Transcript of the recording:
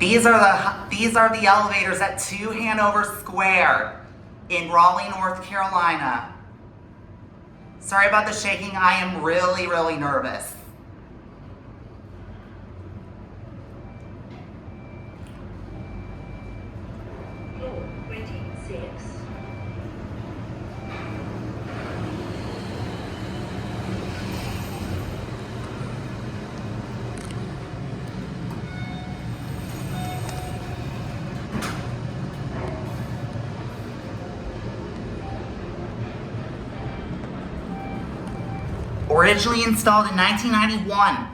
These are the elevators at 2 Hanover Square in Raleigh, North Carolina. Sorry about the shaking. I am really, really nervous. Floor 26. Originally installed in 1991.